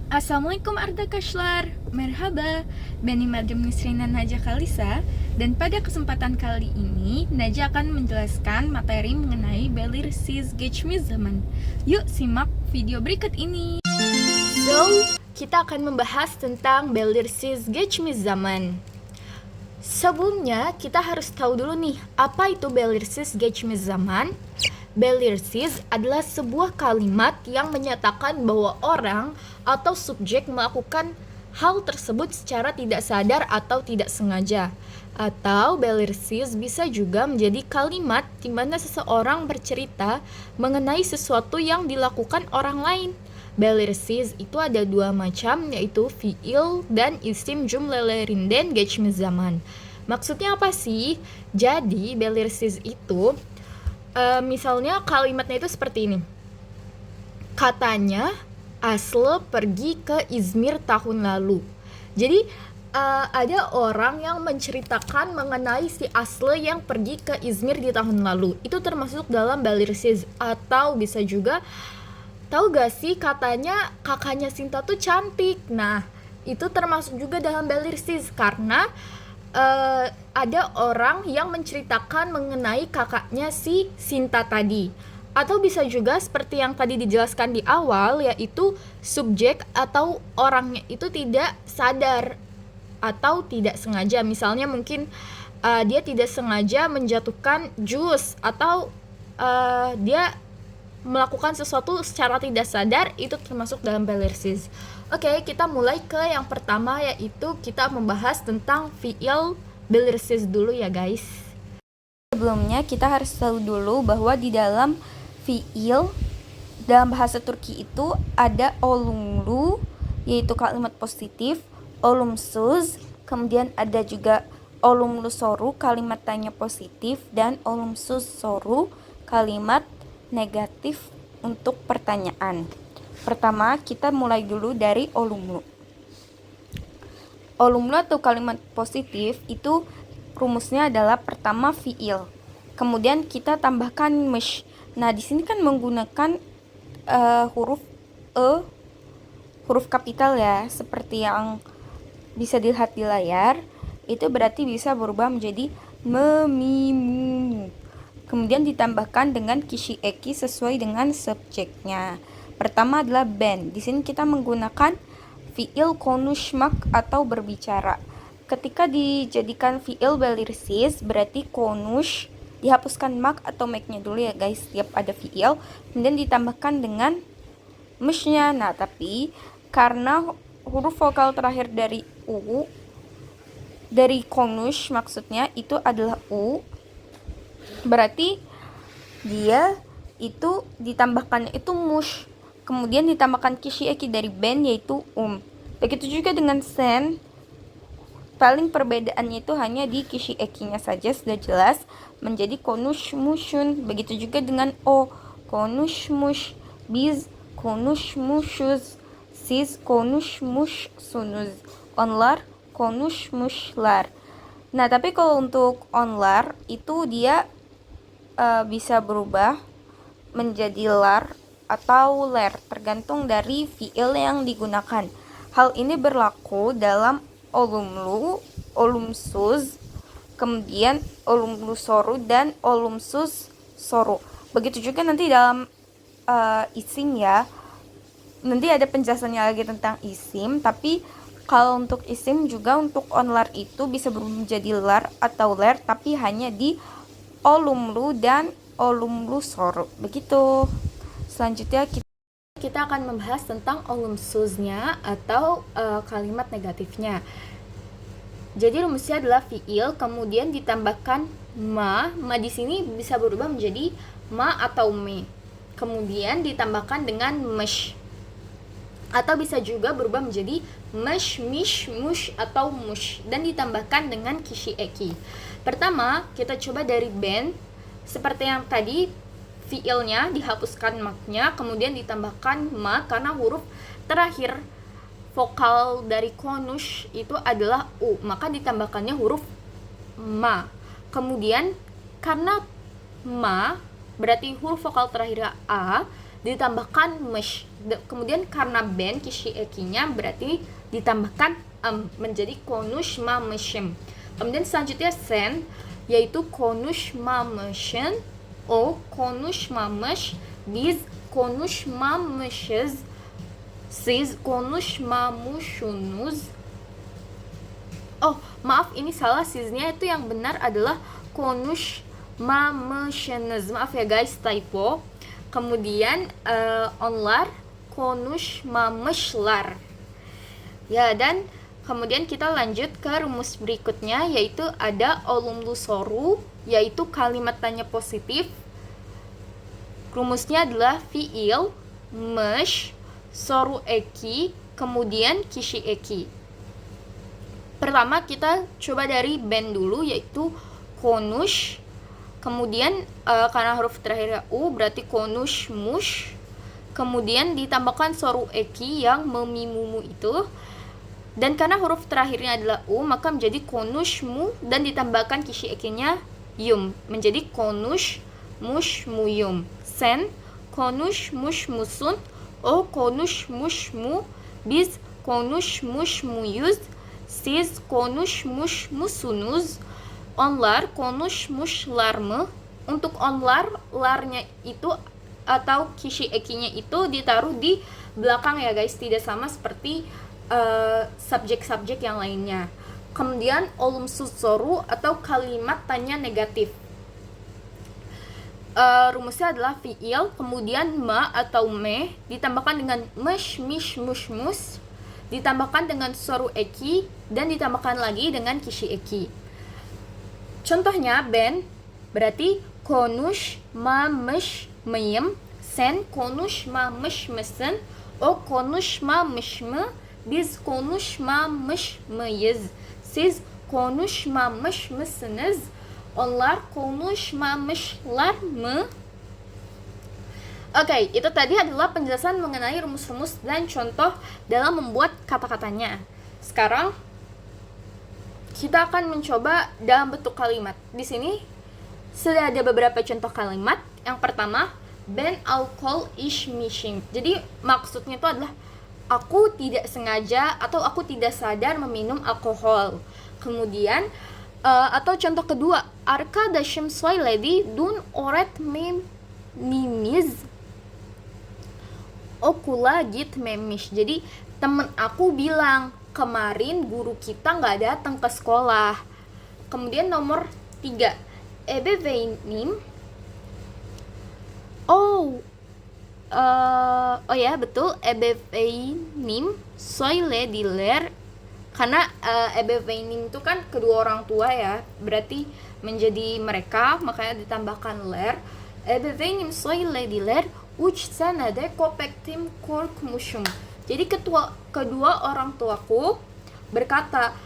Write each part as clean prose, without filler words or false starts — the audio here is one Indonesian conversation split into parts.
Assalamualaikum Ardakashlar, merhaba, Bani Madam Nisrina Najah Kalisa. Dan pada kesempatan kali ini, Najah akan menjelaskan materi mengenai Belir Siz Geçmiş Zaman. Yuk simak video berikut ini. So, kita akan membahas tentang Belir Siz Geçmiş Zaman. Sebelumnya, kita harus tahu dulu nih, apa itu Belirsiz Geçmiş Zaman? Belirsiz adalah sebuah kalimat yang menyatakan bahwa orang atau subjek melakukan hal tersebut secara tidak sadar atau tidak sengaja. Atau belirsiz bisa juga menjadi kalimat di mana seseorang bercerita mengenai sesuatu yang dilakukan orang lain. Belirsiz itu ada dua macam, yaitu fiil dan isim cümlelerinden geçmiş zaman. Maksudnya apa sih? Jadi belirsiz itu misalnya kalimatnya itu seperti ini. Katanya Aslı pergi ke Izmir tahun lalu. Jadi ada orang yang menceritakan mengenai si Aslı yang pergi ke Izmir di tahun lalu. Itu termasuk dalam belirsiz. Atau bisa juga, tahu gak sih katanya kakaknya Sinta tuh cantik. Nah, itu termasuk juga dalam belirsiz karena ada orang yang menceritakan mengenai kakaknya si Sinta tadi. Atau bisa juga seperti yang tadi dijelaskan di awal, yaitu subjek atau orangnya itu tidak sadar atau tidak sengaja. Misalnya mungkin dia tidak sengaja menjatuhkan jus, atau dia melakukan sesuatu secara tidak sadar, itu termasuk dalam belirsiz. Oke, kita mulai ke yang pertama, yaitu kita membahas tentang fiil belirsiz dulu ya guys. Sebelumnya kita harus tahu dulu bahwa di dalam fiil dalam bahasa Turki itu ada olumlu, yaitu kalimat positif, olumsuz, kemudian ada juga olumlu soru, kalimat tanya positif, dan olumsuz soru, kalimat negatif untuk pertanyaan. Pertama, kita mulai dulu dari olumlu. Olumlu atau kalimat positif itu rumusnya adalah pertama fiil, kemudian kita tambahkan mesh. Nah, di sini kan menggunakan huruf e, huruf kapital ya, seperti yang bisa dilihat di layar. Itu berarti bisa berubah menjadi memimu. Kemudian ditambahkan dengan kisi eki sesuai dengan subjeknya. Pertama adalah ben. Di sini kita menggunakan fiil konuşmak atau berbicara. Ketika dijadikan fiil belirsiz, berarti konuş dihapuskan mak atau make-nya dulu ya guys, setiap ada fiil, kemudian ditambahkan dengan meshnya. Nah, tapi karena huruf vokal terakhir dari u, dari konuş maksudnya itu adalah u, berarti dia itu ditambahkan itu mush, kemudian ditambahkan kisi eki dari ben, yaitu Begitu juga dengan sen, paling perbedaannya itu hanya di kisi ekinya saja, sudah jelas, menjadi konuşmuşun. Begitu juga dengan o, konuşmuş, biz konuşmuşuz, siz konuşmuşsunuz, onlar konuşmuşlar. Nah, tapi kalau untuk onlar itu dia bisa berubah menjadi lar atau ler, tergantung dari fiil yang digunakan. Hal ini berlaku dalam olumlu, olumsuz, kemudian olumlu soru dan olumsuz soru. Begitu juga nanti dalam isim ya. Nanti ada penjelasannya lagi tentang isim, tapi kalau untuk isim juga untuk onlar itu bisa berubah menjadi lar atau ler, tapi hanya di olumlu dan olumlu soru. Begitu. Selanjutnya kita akan membahas tentang olumsuznya atau kalimat negatifnya. Jadi rumusnya adalah fiil, kemudian ditambahkan ma di sini bisa berubah menjadi ma atau me. Kemudian ditambahkan dengan mesh. Atau bisa juga berubah menjadi mesh, mish, mush, atau mush, dan ditambahkan dengan kisi eki. Pertama, kita coba dari ben. Seperti yang tadi, fiilnya dihapuskan maknya, kemudian ditambahkan ma karena huruf terakhir vokal dari konuş itu adalah u, maka ditambahkannya huruf ma. Kemudian karena ma berarti huruf vokal terakhir a, ditambahkan mesh. Kemudian karena ben kishi ekinya berarti ditambahkan menjadi konuşmamışım. Kemudian selanjutnya sen yaitu konuşmamışın, o konuşmamış, biz konuşmamışız, siz konuşmamışsınız. Oh, maaf ini salah, siznya itu yang benar adalah konuşmamışsınız. Maaf ya guys, typo. Kemudian onlar konuşmamışlar. Ya, dan kemudian kita lanjut ke rumus berikutnya, yaitu ada olumlu soru, yaitu kalimat tanya positif. Rumusnya adalah fiil, mesh, soru eki, kemudian kishi eki. Pertama kita coba dari ben dulu, yaitu konuş. Kemudian karena huruf terakhirnya u berarti konuşmuş. Kemudian ditambahkan soru eki yang memimumu itu. Dan karena huruf terakhirnya adalah u, maka menjadi konuşmu dan ditambahkan kishi ekinya yum, menjadi konuşmuşmuyum. Sen konuşmuşmusun, o konuşmuşmu, biz konuşmuşmuyuz, siz konuşmuşmusunuz, onlar konuşmuşlar mı? Untuk onlar, larnya itu atau kishi ekinya itu ditaruh di belakang ya guys, tidak sama seperti subjek-subjek yang lainnya. Kemudian olumsuz soru atau kalimat tanya negatif. Rumusnya adalah fiil, kemudian ma atau me ditambahkan dengan mesh, mish, mush, mus, ditambahkan dengan soru eki, dan ditambahkan lagi dengan kishi eki. Contohnya ben berarti konuşmamış mıyım, sen konuşmamış mısın, o konuşmamış mı, biz konuşmamış mıyız, siz konuşmamış mısınız, onlar konuşmamışlar mı? Oke, itu tadi adalah penjelasan mengenai rumus-rumus dan contoh dalam membuat kata-katanya. Sekarang kita akan mencoba dalam bentuk kalimat. Di sini sudah ada beberapa contoh kalimat. Yang pertama, ben alkol içmişim. Jadi maksudnya itu adalah aku tidak sengaja atau aku tidak sadar meminum alkohol. Kemudian atau contoh kedua, arkadaşım söyledi dün öğretmenimiz okula gitmemiş. Jadi temen aku bilang kemarin guru kita nggak datang ke sekolah. Kemudian nomor 3, ebeveynim. Oh ya betul, ebeveynim söylediler. Karena ebeveynim itu kan kedua orang tua ya, berarti menjadi mereka, makanya ditambahkan ler. Ebeveynim söylediler 3 senede kopektim korkmuşum. Jadi kedua orang tuaku berkata,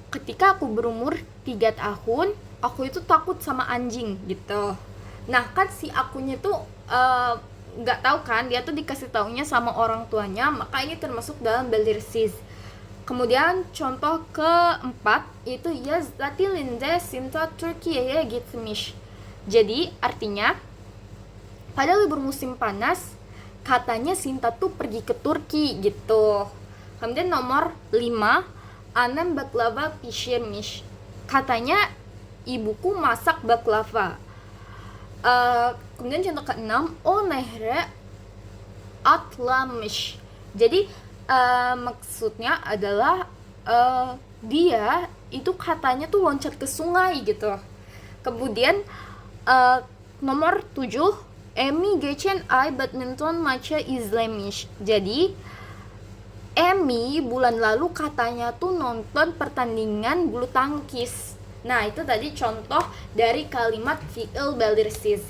ketika aku berumur 3 tahun, aku itu takut sama anjing gitu. Nah kan si akunya tuh nggak tahu kan, dia tuh dikasih taunya sama orang tuanya, maka ini termasuk dalam belirsiz. Kemudian contoh keempat itu yazdatilinde Sinta Türkiye'ye gitmiş. Jadi artinya pada libur musim panas katanya Sinta tuh pergi ke Turki gitu. Kemudian nomor 5, annem baklava pişirmiş. Katanya ibuku masak baklava. Kemudian contoh ke-6, o nehre atlamış. Jadi maksudnya adalah dia itu katanya tuh loncat ke sungai gitu. Kemudian nomor 7, Emi geçen ay badminton maçı izlemiş. Jadi Emi bulan lalu katanya tuh nonton pertandingan bulu tangkis. Nah itu tadi contoh dari kalimat fi'il belirsiz.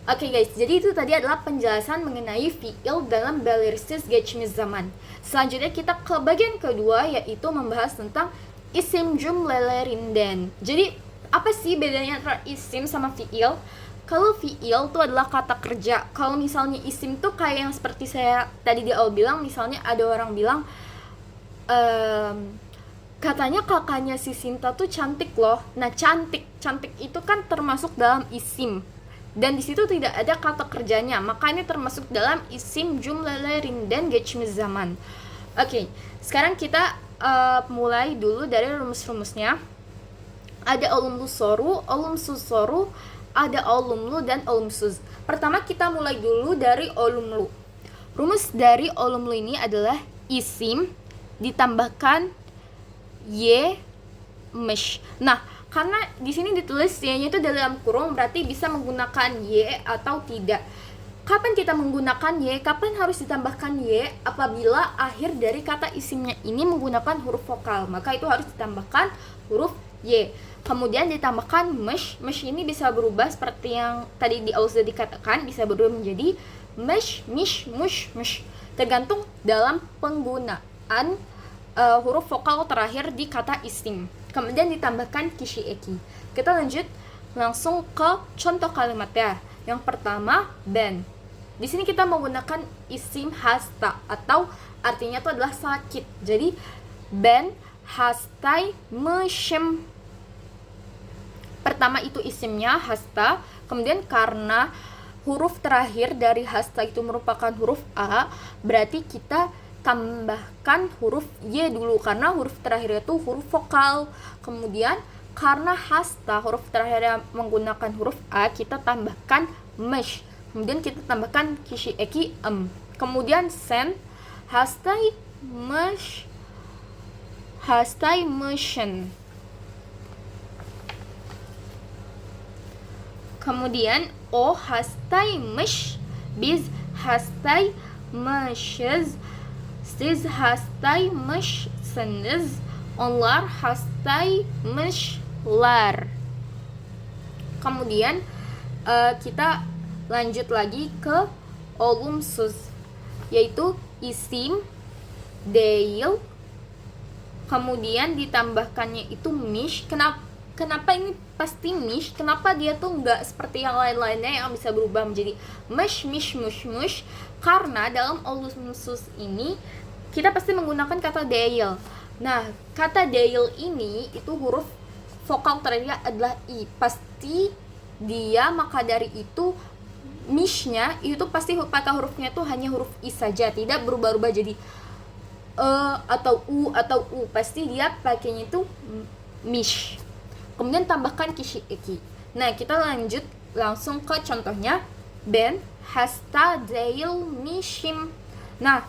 Oke guys, jadi itu tadi adalah penjelasan mengenai fi'il dalam belirsiz geçmiş zaman. Selanjutnya kita ke bagian kedua, yaitu membahas tentang isim cümlelerinden. Jadi apa sih bedanya antara isim sama fi'il? Kalau fi'il itu adalah kata kerja. Kalau misalnya isim tuh kayak yang seperti saya tadi di awal bilang, misalnya ada orang bilang katanya kakaknya si Sinta tuh cantik loh. Nah cantik itu kan termasuk dalam isim. dan di situ tidak ada kata kerjanya, makanya termasuk dalam isim jumlah rindan geçmiş zaman. Oke, sekarang kita mulai dulu dari rumus-rumusnya. Ada olumlu soru, olumsuz soru, ada olumlu dan olumsuz. Pertama kita mulai dulu dari olumlu. Rumus dari olumlu ini adalah isim ditambahkan yemiş. Nah, karena di sini ditulis y-nya itu dalam kurung, berarti bisa menggunakan y atau tidak. Kapan kita menggunakan y? Kapan harus ditambahkan y? Apabila akhir dari kata isimnya ini menggunakan huruf vokal, maka itu harus ditambahkan huruf y. Kemudian ditambahkan mesh. Mesh ini bisa berubah seperti yang tadi di awal sudah dikatakan, bisa berubah menjadi mesh, mish, mush, mush. Tergantung dalam penggunaan huruf vokal terakhir di kata isim. Kemudian ditambahkan kişi eki. Kita lanjut langsung ke contoh kalimatnya. Yang pertama, ben. Di sini kita menggunakan isim hasta atau artinya itu adalah sakit. Jadi ben hastaymışım. Pertama itu isimnya hasta, kemudian karena huruf terakhir dari hasta itu merupakan huruf A, berarti kita tambahkan huruf Y dulu karena huruf terakhir itu huruf vokal. Kemudian karena hasta huruf terakhir menggunakan huruf A, kita tambahkan mesh. Kemudian kita tambahkan kişi eki Kemudian sen hastaymışsın. Kemudian o hastaymış, biz hastaymışız. Siz hastaymışsınız, onlar hastaymışlar. Kemudian kita lanjut lagi ke olumsuz, yaitu isim değil, kemudian ditambahkannya itu mish. Kenapa ini pasti mish? Kenapa dia tuh nggak seperti yang lain-lainnya yang bisa berubah menjadi mesh, mish, mush, mush? Karena dalam olumsuz ini kita pasti menggunakan kata değil. Nah, kata değil ini itu huruf vokal terakhirnya adalah i. Pasti dia, maka dari itu mishnya itu pasti pakai hurufnya tuh hanya huruf i saja, tidak berubah-ubah jadi atau u atau u. Pasti dia pakainya itu mish. Kemudian tambahkan kişi eki. Nah, kita lanjut langsung ke contohnya. Ben hasta değilmişim. Nah,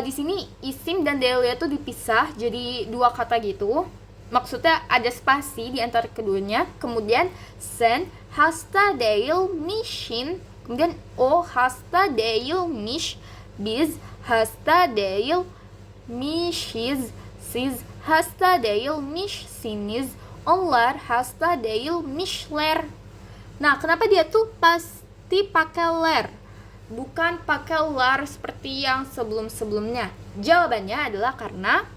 di sini isim dan değilnya itu dipisah jadi dua kata gitu. Maksudnya ada spasi di antara keduanya. Kemudian sen hasta değilmişsin. Kemudian o hasta değilmiş. Biz hasta değilmişiz. Siz hasta değilmişsiniz. Onlar hasta değilmişler. Nah, kenapa dia tuh pasti pakai ler, bukan pakai lar seperti yang sebelum-sebelumnya? Jawabannya adalah karena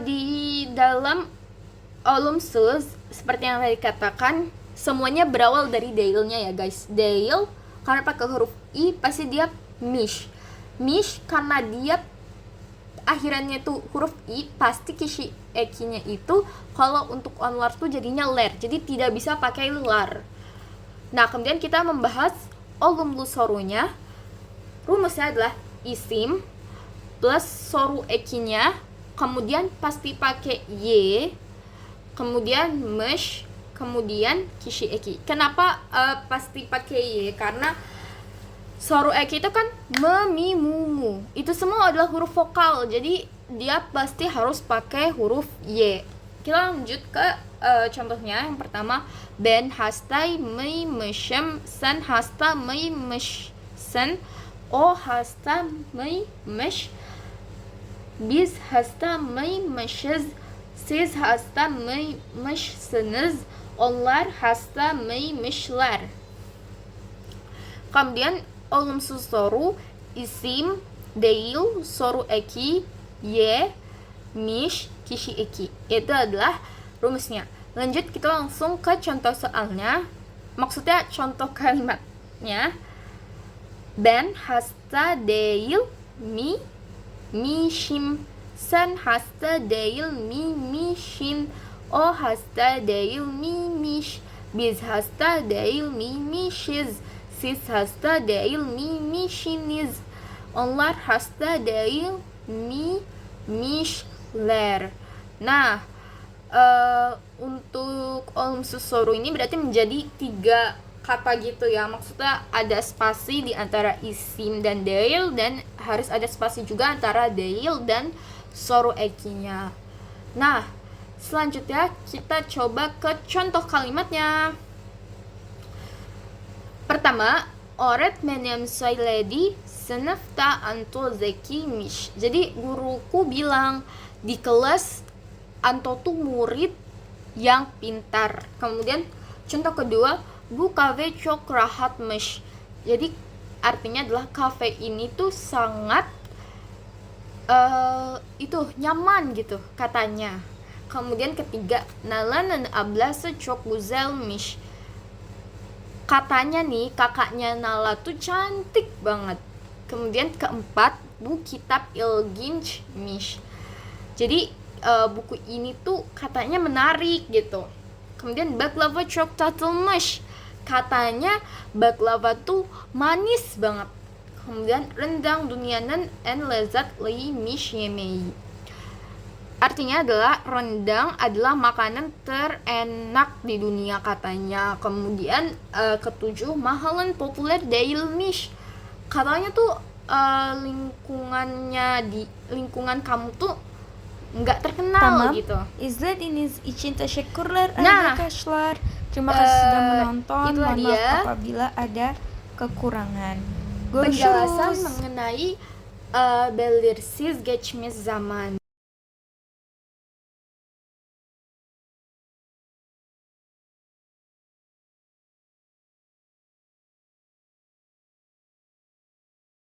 di dalam olumsuz seperti yang tadi katakan, semuanya berawal dari deilnya ya guys. Deil karena pakai huruf i pasti dia mish. Mish karena dia akhirannya tuh huruf i, pasti kişi ekinya itu kalau untuk onlar tuh jadinya ler, jadi tidak bisa pakai lar. Nah, kemudian kita membahas olumlu sorunya. Rumusnya adalah isim plus soru ekinya, kemudian pasti pakai y, kemudian mesh, kemudian kişi eki. Kenapa pasti pakai y? Karena soru eki itu kan memimumu, itu semua adalah huruf vokal, jadi dia pasti harus pakai huruf y. Kita lanjut ke contohnya. Yang pertama, ben hastaymışım, sen hastaymışsın, o hastaymış, biz hastaymışız, siz hastaymışsınız, onlar hastaymışlar. Kemudian olumsuz soru, isim, değil, soru eki, y, mish, kişi eki. Itu adalah rumusnya. Lanjut kita langsung ke contoh soalnya. Maksudnya contoh kalimatnya. Ben hasta değil mişim. Sen hasta değil mişin. O hasta değil miş. Biz hasta değilmişiz. Siz hasta değilmişsiniz. Onlar hasta değilmişler. Nah, untuk susoru ini berarti menjadi 3 kata gitu ya. Maksudnya ada spasi di antara isim dan deil, dan harus ada spasi juga antara deil dan soru ekinya. Nah, selanjutnya kita coba ke contoh kalimatnya. Pertama, öğretmenim söyledi sınıfta Anto zekiymiş. Jadi guruku bilang di kelas Anto tuh murid yang pintar. Kemudian contoh kedua, bu kafe çok rahatmış. Jadi artinya adalah kafe ini tuh sangat nyaman gitu katanya. Kemudian ketiga, Nalan'ın ablası çok güzelmiş. Katanya nih kakaknya Nala tuh cantik banget. Kemudian keempat, bu kitab ilginçmiş. Jadi buku ini tuh katanya menarik gitu. Kemudian baklava çok tatlıymış. Katanya baklava tuh manis banget. Kemudian rendang dünyanın en lezzetliymiş yemeği. Artinya adalah rendang adalah makanan terenak di dunia katanya. Kemudian ketujuh, mahalın populer değilmiş. Katanya tuh lingkungan kamu tuh nggak terkenal Tamam. gitu. İzlediğiniz için teşekkürler Nah, arkadaşlar. Terima kasih sudah menonton. itulah Mohon dia maaf apabila ada kekurangan. penjelasan Görüşürüz. mengenai belirsiz geçmiş zaman.